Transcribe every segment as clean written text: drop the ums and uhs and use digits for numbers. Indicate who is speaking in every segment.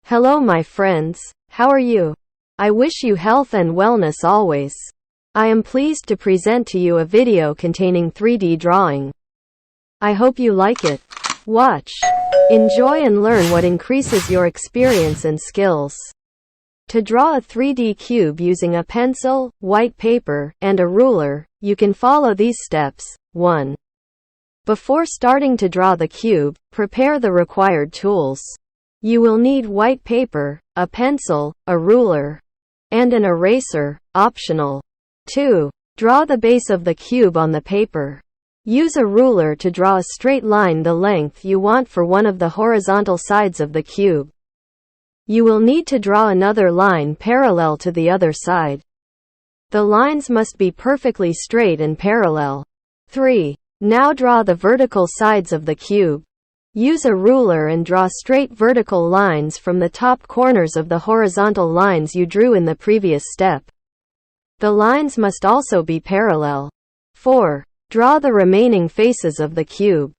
Speaker 1: Hello my friends, how are you? I wish you health and wellness always. I am pleased to present to you a video containing 3D drawing. I hope you like it. Watch, enjoy and learn what increases your experience and skills. To draw a 3D cube using a pencil, white paper, and a ruler, you can follow these steps. 1. Before starting to draw the cube, prepare the required tools. You will need white paper, a pencil, a ruler, and an eraser, optional. 2. Draw the base of the cube on the paper. Use a ruler to draw a straight line the length you want for one of the horizontal sides of the cube. You will need to draw another line parallel to the other side. The lines must be perfectly straight and parallel. 3. Now draw the vertical sides of the cube. Use a ruler and draw straight vertical lines from the top corners of the horizontal lines you drew in the previous step. The lines must also be parallel. 4. Draw the remaining faces of the cube.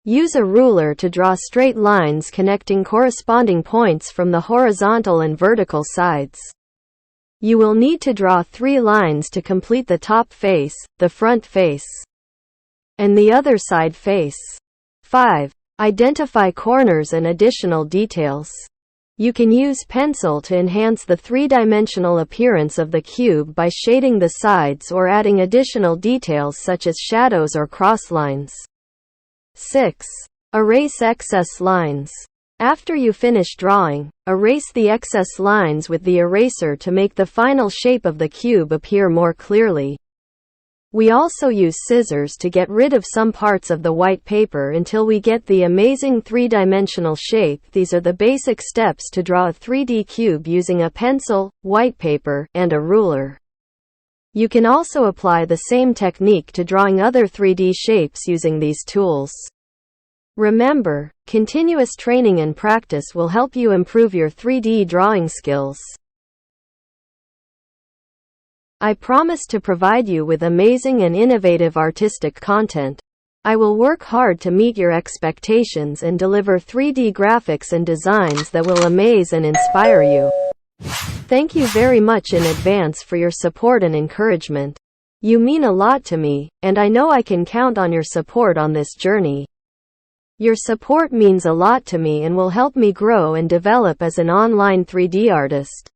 Speaker 1: Use a ruler to draw straight lines connecting corresponding points from the horizontal and vertical sides. You will need to draw 3 lines to complete the top face, the front face, and the other side face. 5. Identify corners and additional details. You can use pencil to enhance the three-dimensional appearance of the cube by shading the sides or adding additional details such as shadows or cross lines. 6. Erase excess lines. After you finish drawing, erase the excess lines with the eraser to make the final shape of the cube appear more clearly. We also use scissors to get rid of some parts of the white paper until we get the amazing three-dimensional shape. These are the basic steps to draw a 3D cube using a pencil, white paper, and a ruler. You can also apply the same technique to drawing other 3D shapes using these tools. Remember, continuous training and practice will help you improve your 3D drawing skills. I promise to provide you with amazing and innovative artistic content. I will work hard to meet your expectations and deliver 3D graphics and designs that will amaze and inspire you. Thank you very much in advance for your support and encouragement. You mean a lot to me, and I know I can count on your support on this journey. Your support means a lot to me and will help me grow and develop as an online 3D artist.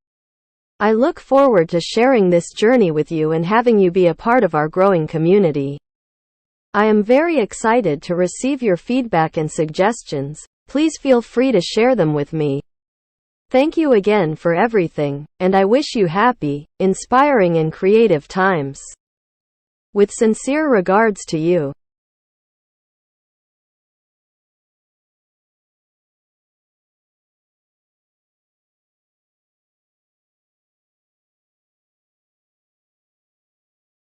Speaker 1: I look forward to sharing this journey with you and having you be a part of our growing community. I am very excited to receive your feedback and suggestions. Please feel free to share them with me. Thank you again for everything, and I wish you happy, inspiring and creative times. With sincere regards to you.